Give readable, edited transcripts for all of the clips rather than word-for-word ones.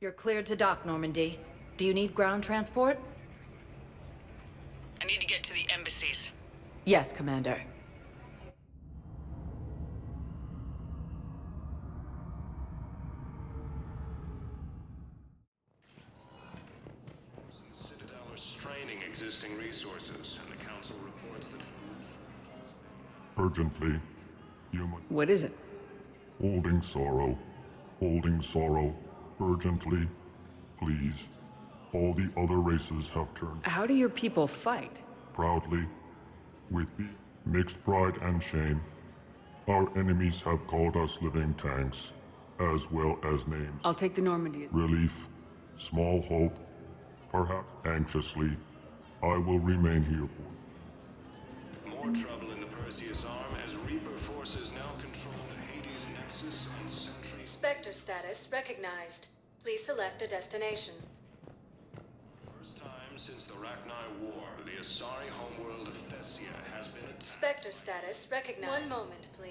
You're cleared to dock, Normandy. Do you need ground transport? I need to get to the embassies. Yes, Commander. Citadel are straining existing resources, and the Council reports that Urgently, human. What is it? Holding sorrow. Holding sorrow. Urgently. Please. All the other races have turned How do your people fight? proudly. With the mixed pride and shame. Our enemies have called us living tanks, as well as names. I'll take the Normandies. Relief. Small hope. Perhaps anxiously. I will remain here for. more trouble in the Perseus Arm as Reaper forces now control the Hades Nexus and Sentry. Spectre status recognized. Please select a destination. First time since the Rachni War, the Asari homeworld of Thessia has been attacked. Spectre status recognized. One moment, please.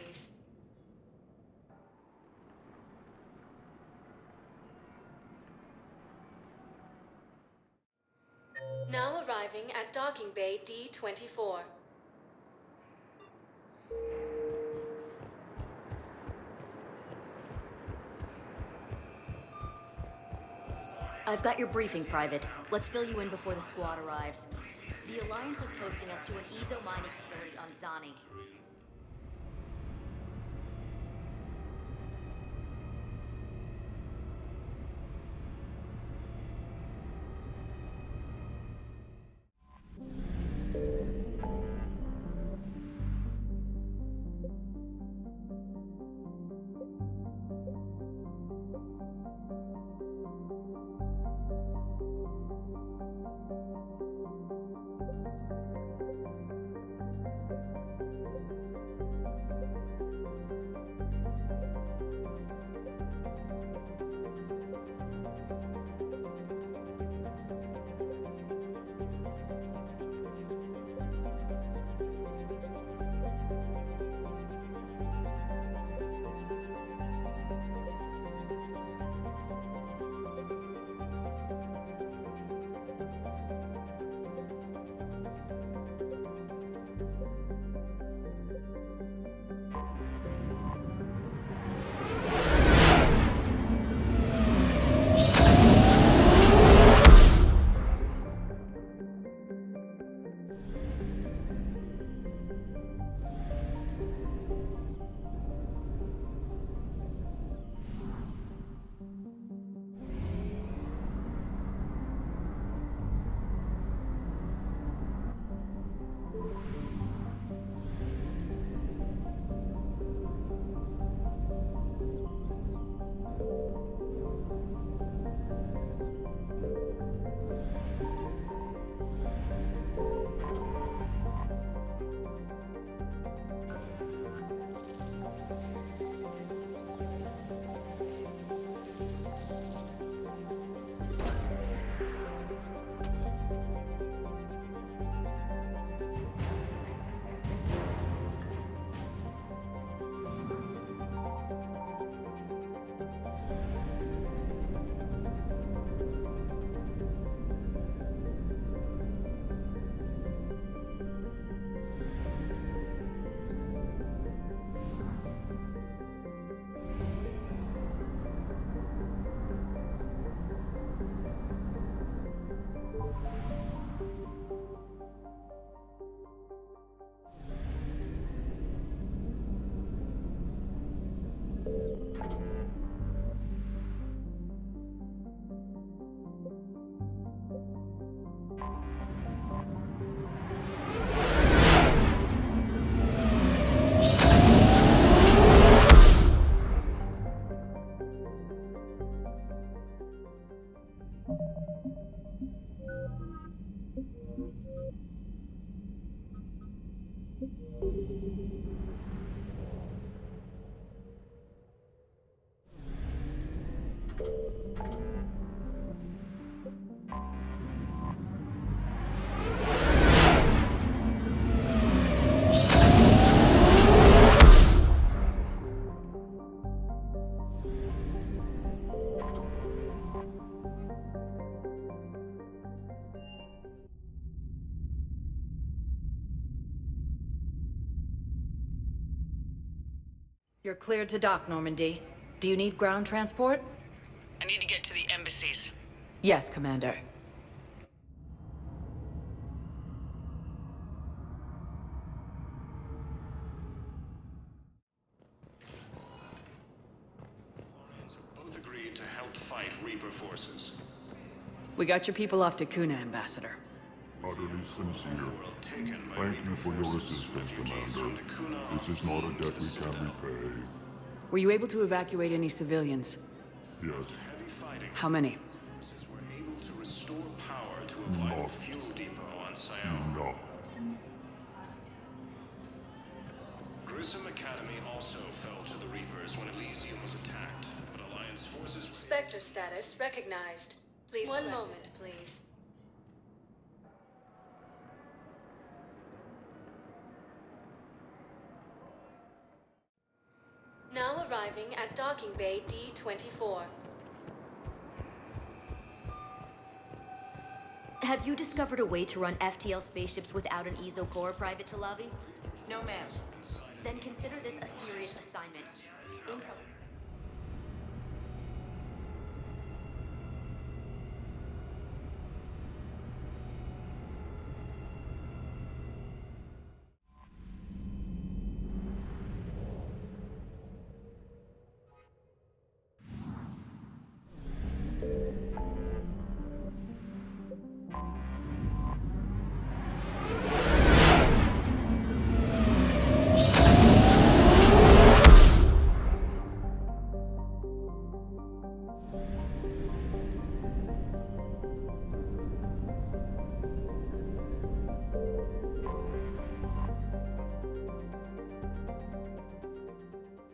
Now arriving at Docking Bay D-24. I've got your briefing, Private. Let's fill you in before the squad arrives. The Alliance is posting us to an Ezo mining facility on Zani. You're cleared to dock, Normandy. Do you need ground transport? I need to get to the embassies. Yes, Commander. Alliance have both agreed to help fight Reaper forces. We got your people off to Kuna, Ambassador. Utterly sincere. World taken by Thank you Reaper for your forces. assistance, Refugees Commander. from Dakuna This is not a flee debt to we the can Citadel. repay. Were you able to evacuate any civilians? Yes, Heavy fighting. How many? Forces were able to restore power to a vital No. fuel depot on Sayal. enough. Grissom Academy also fell to the Reapers when Elysium was attacked, but Alliance forces were Spectre status recognized. Please. One moment, please. Now arriving at Docking Bay D-24. Have you discovered a way to run FTL spaceships without an EZO core, Private Talavi? No, ma'am. Then consider this a serious assignment. Intel...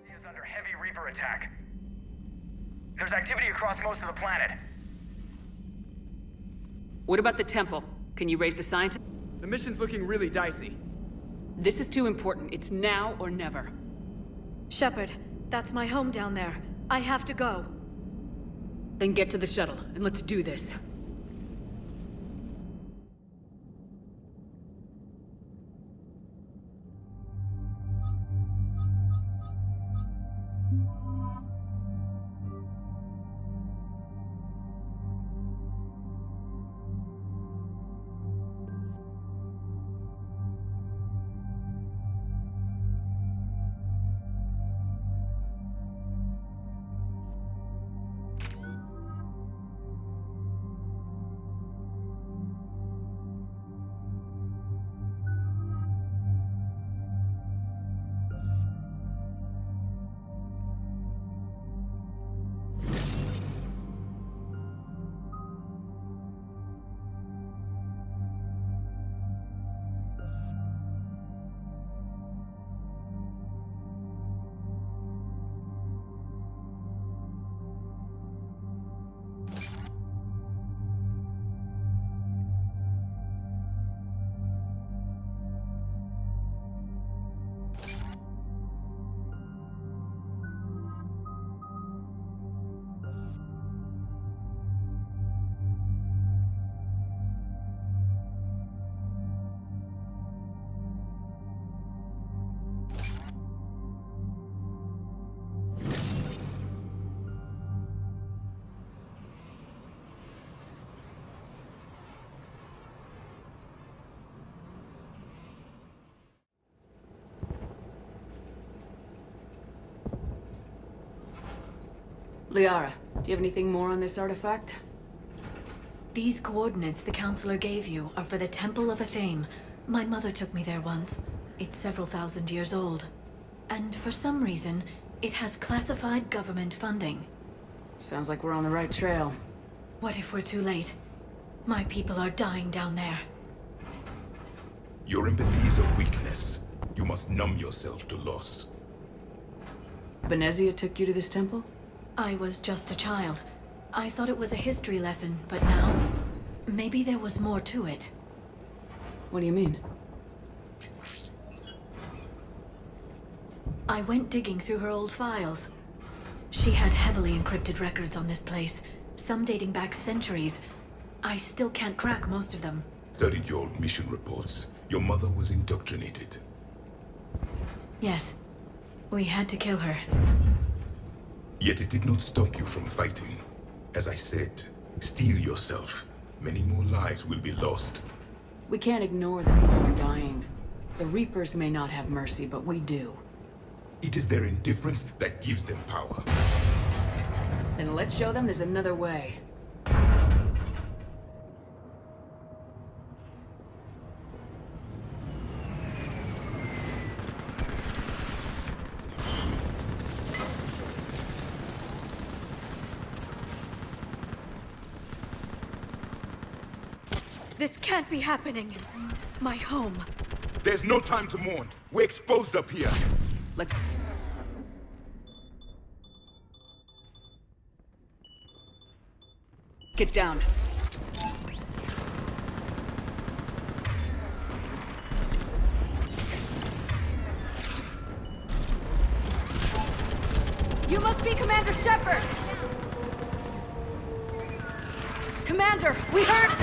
is under heavy Reaper attack. There's activity across most of the planet. What about the temple? Can you raise the scientist? The mission's looking really dicey. This is too important. It's now or never. Shepard, that's my home down there. I have to go. Then get to the shuttle, and let's do this. Liara, do you have anything more on this artifact? These coordinates the Counselor gave you are for the Temple of Athame. My mother took me there once. It's several thousand years old. And for some reason, it has classified government funding. Sounds like we're on the right trail. What if we're too late? My people are dying down there. Your empathy is a weakness. You must numb yourself to loss. Benezia took you to this temple? I was just a child. I thought it was a history lesson, but now... maybe there was more to it. What do you mean? I went digging through her old files. She had heavily encrypted records on this place, some dating back centuries. I still can't crack most of them. Studied your old mission reports. Your mother was indoctrinated. Yes. We had to kill her. Yet it did not stop you from fighting. As I said, steel yourself. Many more lives will be lost. We can't ignore the people who are dying. The Reapers may not have mercy, but we do. It is their indifference that gives them power. Then let's show them there's another way. This can't be happening. My home. There's no time to mourn. We're exposed up here. Let's... Get down. You must be Commander Shepard! Commander, we heard...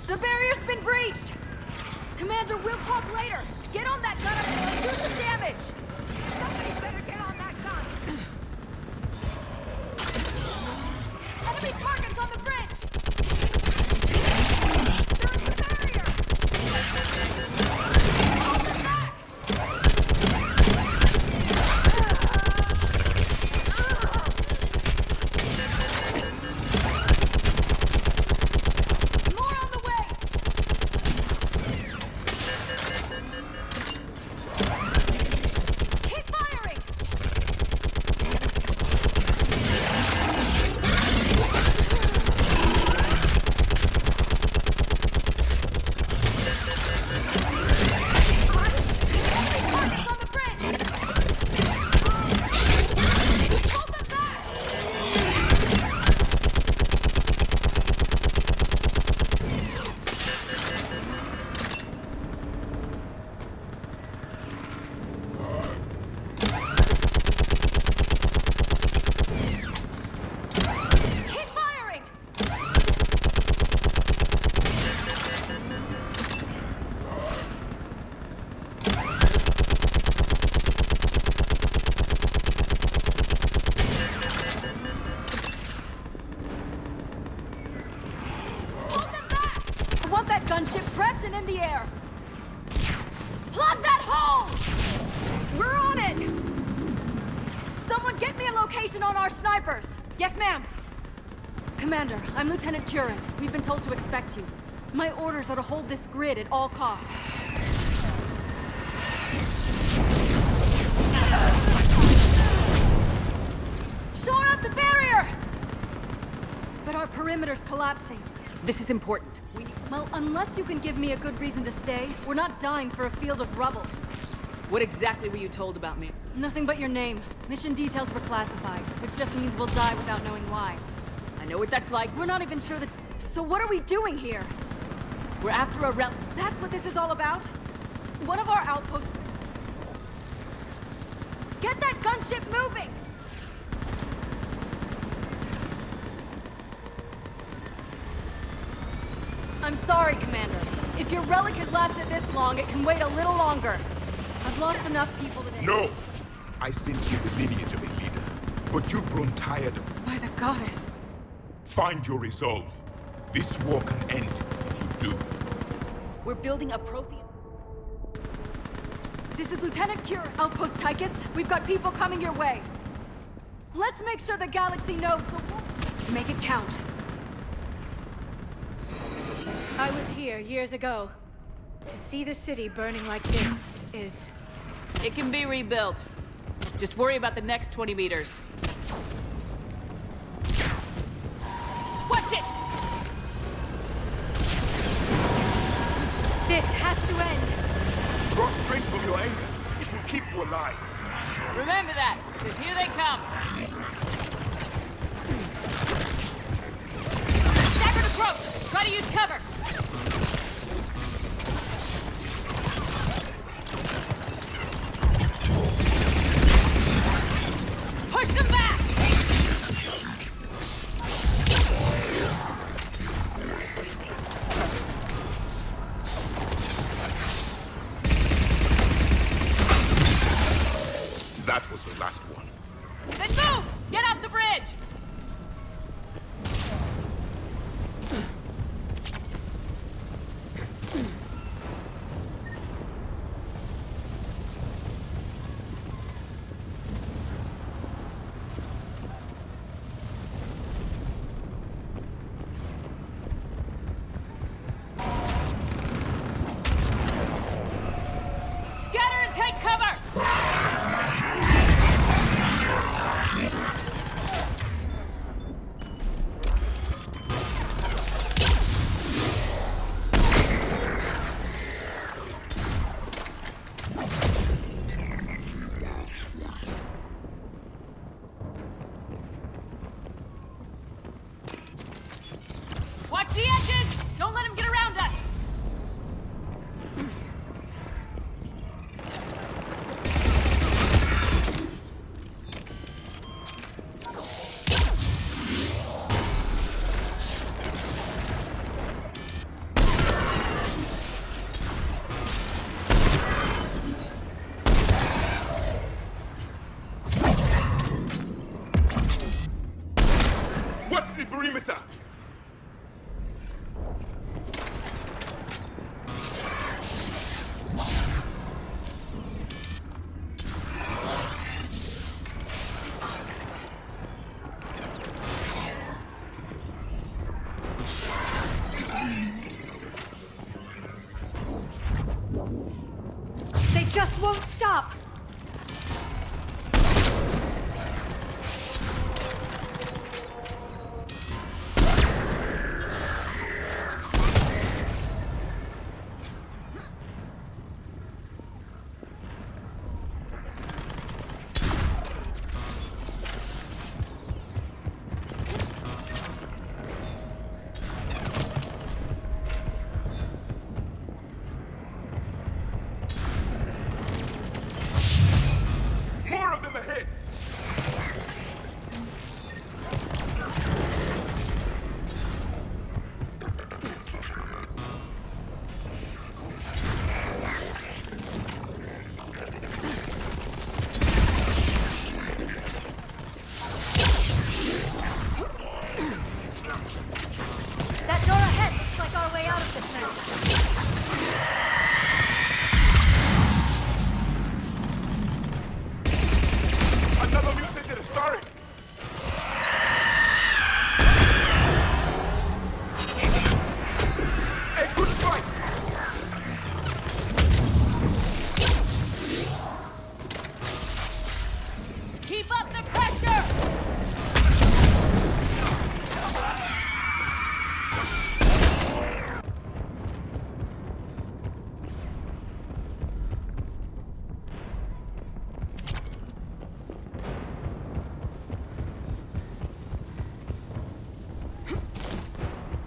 The barrier's been breached! Commander, we'll talk later! Get on that gun and do some damage! Somebody better get on that gun! Enemy targets on the bridge! They're in the barrier! Hold them back! More on the way! Keep firing! Targets on the bridge! Hold them back! Keep firing! Hold them back! I want that gunship prepped and in the air. Plug that hole! We're on it! Someone get me a location on our snipers! Yes, ma'am. Commander, I'm Lieutenant Curran. We've been told to expect you. My orders are to hold this grid at all costs. Shore up the barrier! But our perimeter's collapsing. This is important. We need... Well, unless you can give me a good reason to stay, we're not dying for a field of rubble. What exactly were you told about me? Nothing but your name. Mission details were classified, which just means we'll die without knowing why. I know what that's like. We're not even sure that... So what are we doing here? We're after a rel... That's what this is all about? One of our outposts... Get that gunship moving! I'm sorry, Commander. If your relic has lasted this long, it can wait a little longer. I've lost enough people today. No! I sent you the lineage of a leader, but you've grown tired of it. By the goddess. Find your resolve. This war can end if you do. We're building a Prothean... This is Lieutenant Curran. Outpost Tychus, we've got people coming your way. Let's make sure the galaxy knows the war... Make it count. I was here years ago. To see the city burning like this is... It can be rebuilt. Just worry about the next 20 meters. Watch it! This has to end. Draw strength from your anger. It will keep you alive. Remember that, because here they come. Staggered approach! Try to use cover! Push them back! That was the last one. Then move! Get off the bridge! Scatter and take cover! Watch the edges! Don't let him get around us! What's the perimeter? They just won't stop! More of them ahead! That door ahead looks like our way out of this mess. Another mutant is starting! Hey, good fight! Keep up the pressure!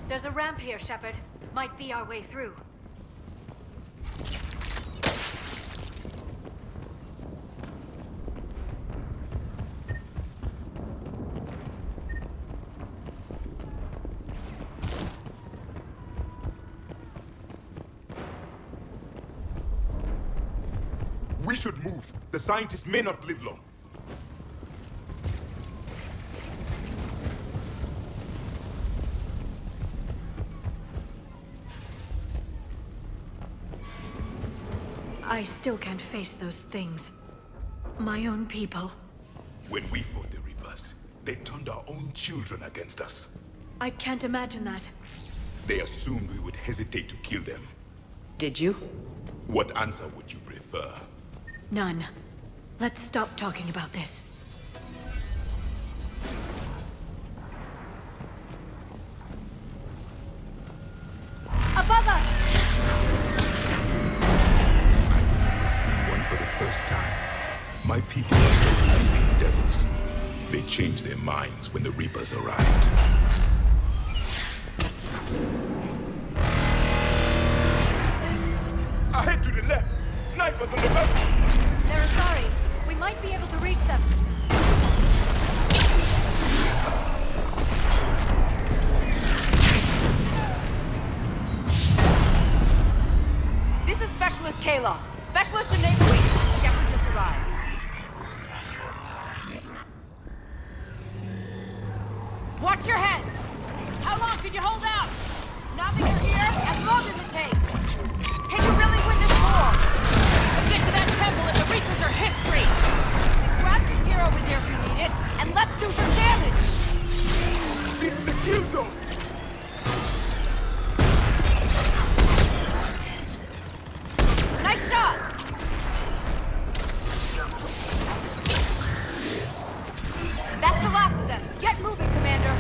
There's a ramp here, Shepard. Might be our way through. We should move. The scientists may not live long. I still can't face those things. My own people. When we fought the Reapers, they turned our own children against us. I can't imagine that. They assumed we would hesitate to kill them. Did you? What answer would you prefer? None. Let's stop talking about this. Above us! One for the first time. My people are still living devils. They changed their minds when the Reapers arrived. Ahead to the left! Snipers on the left! They're sorry. We might be able to reach them. This is Specialist Kayla. Specialist Janae Police. Shepard just arrived. Watch your head! How long can you hold out? Now that you're here, as long as it takes! Can you really win this war? Let's get to that temple and the Reapers are history! Then grab your gear over there if you need it, and let's do some damage! This is the kill zone! Nice shot! That's the last of them! Get moving, Commander!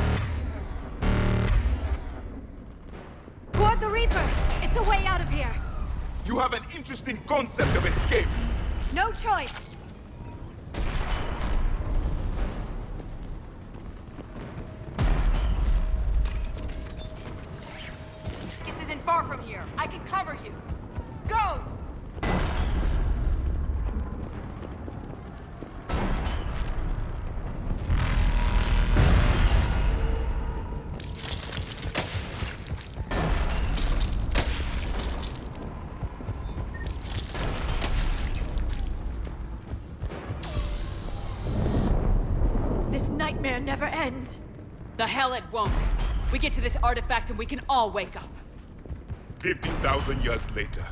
Toward the Reaper! It's a way out of here! You have an interesting concept of escape. No choice! This isn't far from here. I can cover you. Go! This nightmare never ends! The hell it won't. We get to this artifact and we can all wake up. 50,000 years later.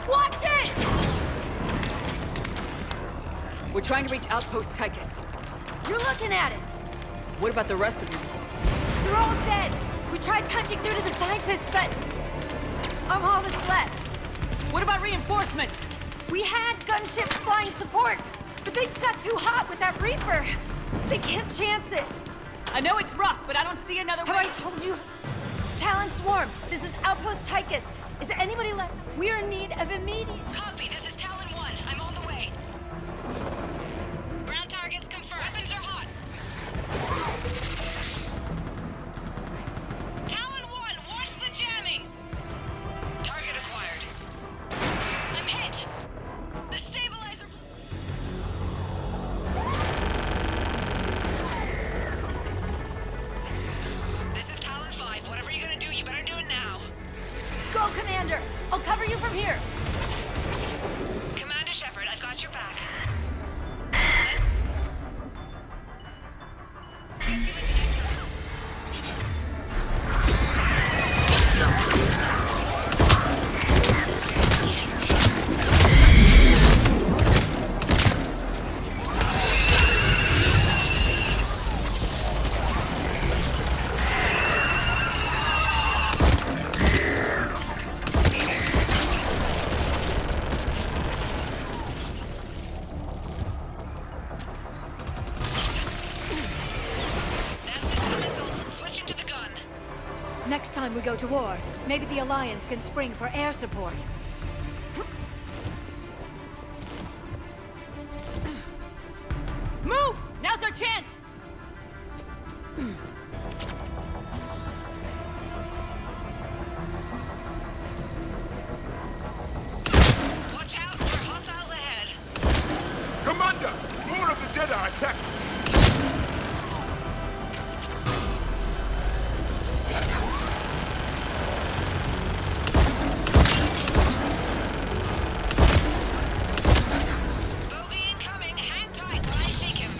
Watch it! We're trying to reach Outpost Tychus. You're looking at it! What about the rest of you? They're all dead! We tried punching through to the scientists, but... I'm all that's left. What about reinforcements? We had gunships flying support, but things got too hot with that Reaper. They can't chance it. I know it's rough, but I don't see another way. Have I told you? Talon Swarm, this is Outpost Tychus. Is there anybody left? We're in need of immediate... Copy, this is Talon 1. I'm on the way. Ground targets confirmed. Weapons are hot. Talon 1, watch the jamming! Target acquired. I'm hit! The stabilizer... This is Talon 5. Whatever you're gonna do, you better do it now. Go, Commander! I'll cover you from here. Commander Shepard, I've got your back. Get you into intel. That's it for the missiles. Switching to the gun. Next time we go to war, maybe the Alliance can spring for air support. Move! Now's our chance! Watch out for hostiles ahead. Commander! More of the Dead are attacking! Bogey incoming. Hang tight while I shake him.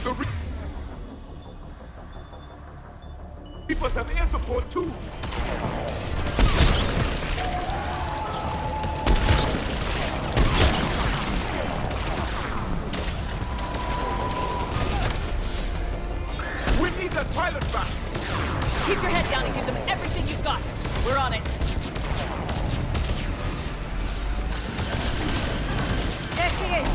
The Reapers have air support too! We need that pilot back! Keep your head down and give them everything you've got. We're on it. There she is!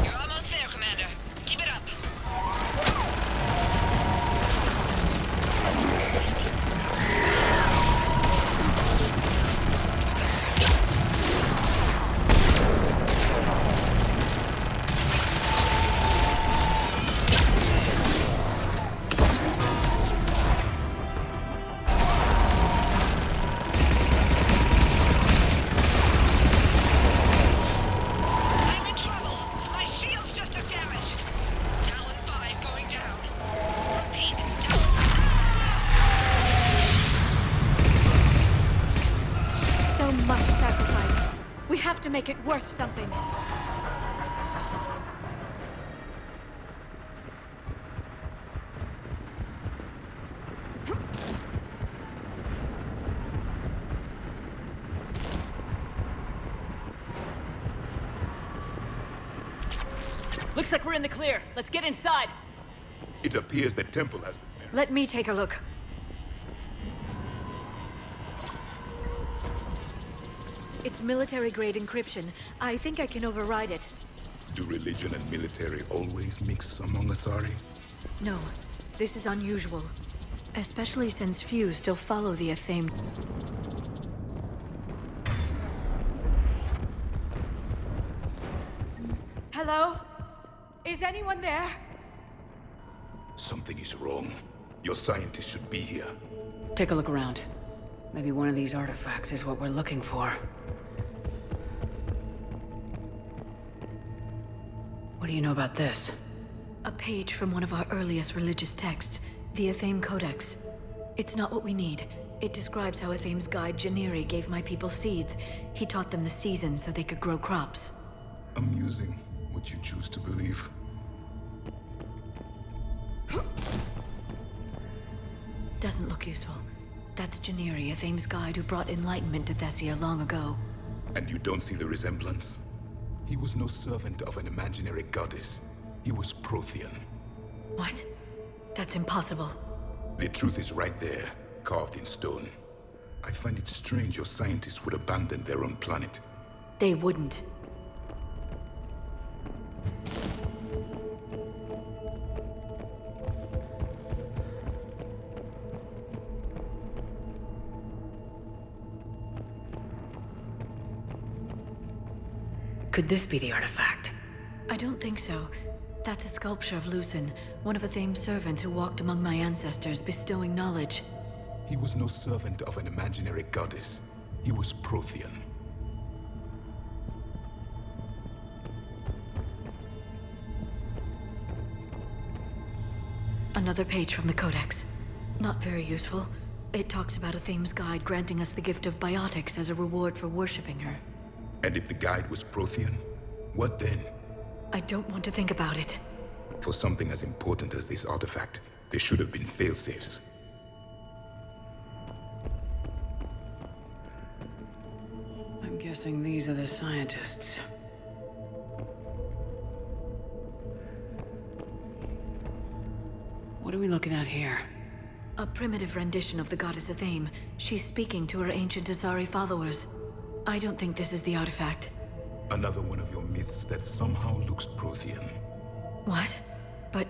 You're almost there, Commander. Keep it up. to make it worth something. Looks like we're in the clear. Let's get inside. It appears the temple has been... Let me take a look. It's military-grade encryption. I think I can override it. Do religion and military always mix among Asari? No, this is unusual. Especially since few still follow the Athame. Hello? Is anyone there? Something is wrong. Your scientists should be here. Take a look around. Maybe one of these artifacts is what we're looking for. What do you know about this? A page from one of our earliest religious texts, the Athame Codex. It's not what we need. It describes how Athame's guide Janiri gave my people seeds. He taught them the seasons so they could grow crops. Amusing what you choose to believe. Doesn't look useful. That's Janiri, Athame's guide who brought enlightenment to Thessia long ago. And you don't see the resemblance? He was no servant of an imaginary goddess. He was Prothean. What? That's impossible. The truth is right there, carved in stone. I find it strange your scientists would abandon their own planet. They wouldn't. Could this be the artifact? I don't think so. That's a sculpture of Lucen, one of Athame's servants who walked among my ancestors, bestowing knowledge. He was no servant of an imaginary goddess. He was Prothean. Another page from the Codex. Not very useful. It talks about Athame's guide granting us the gift of biotics as a reward for worshipping her. And if the guide was Prothean, what then? I don't want to think about it. For something as important as this artifact, there should have been failsafes. I'm guessing these are the scientists. What are we looking at here? A primitive rendition of the goddess Athame. She's speaking to her ancient Asari followers. I don't think this is the artifact. Another one of your myths that somehow looks Prothean. What? But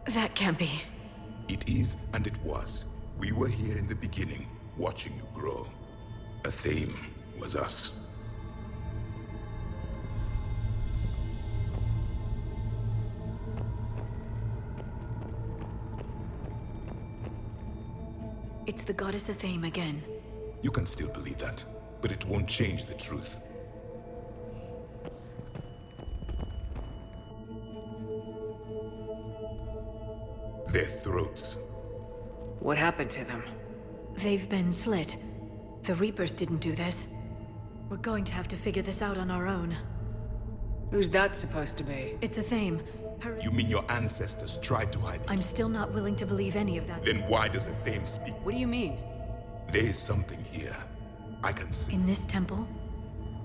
that can't be. It is, and it was. We were here in the beginning, watching you grow. Athame was us. It's the goddess Athame again. You can still believe that, but it won't change the truth. Their throats. What happened to them? They've been slit. The Reapers didn't do this. We're going to have to figure this out on our own. Who's that supposed to be? It's Athame. Her... You mean your ancestors tried to hide it? I'm still not willing to believe any of that. Then why does Athame speak? What do you mean? There is something here. I can see. In this temple?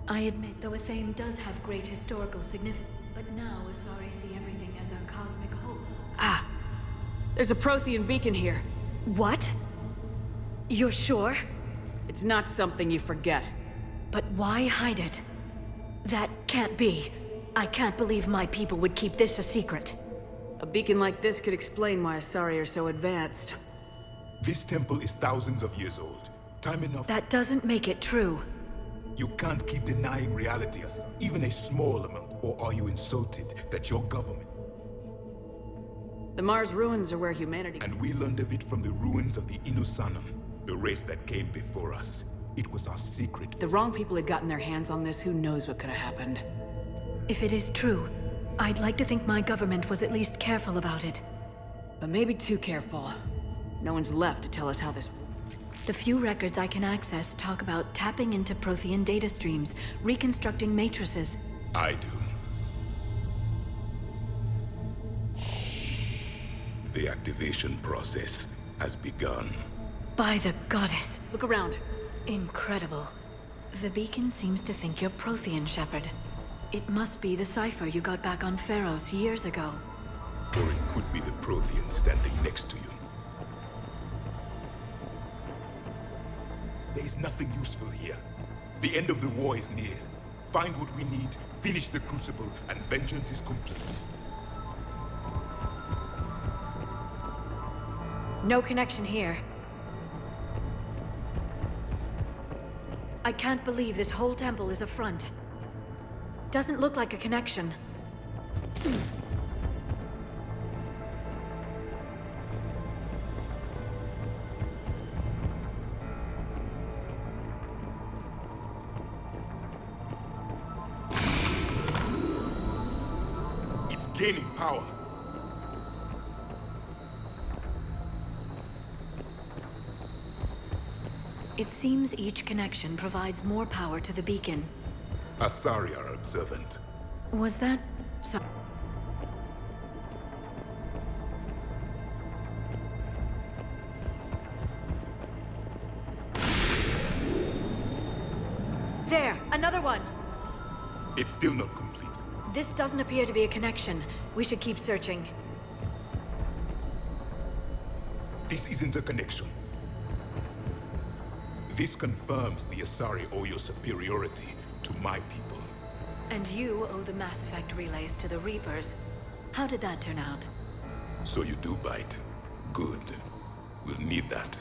I admit, though Athame does have great historical significance, but now Asari see everything as a cosmic whole. Ah! There's a Prothean beacon here. What? You're sure? It's not something you forget. But why hide it? That can't be. I can't believe my people would keep this a secret. A beacon like this could explain why Asari are so advanced. This temple is thousands of years old. Time enough. That doesn't make it true. You can't keep denying reality, even a small amount. Or are you insulted that your government... The Mars ruins are where humanity... And we learned of it from the ruins of the Inusanum, the race that came before us. It was our secret. If the wrong people had gotten their hands on this, who knows what could have happened. If it is true, I'd like to think my government was at least careful about it. But maybe too careful. No one's left to tell us how this... The few records I can access talk about tapping into Prothean data streams, reconstructing matrices. I do. The activation process has begun. By the goddess! Look around. Incredible. The beacon seems to think you're Prothean, Shepard. It must be the cipher you got back on Pharos years ago. Or it could be the Prothean standing next to you. There is nothing useful here. The end of the war is near. Find what we need, finish the Crucible, and vengeance is complete. No connection here. I can't believe this whole temple is a front. Doesn't look like a connection. It's gaining power. It seems each connection provides more power to the beacon. Asari are observant. Was that... so... There! Another one! It's still not complete. This doesn't appear to be a connection. We should keep searching. This isn't a connection. This confirms the Asari owe your superiority to my people. And you owe the Mass Effect relays to the Reapers. How did that turn out? So you do bite. Good. We'll need that.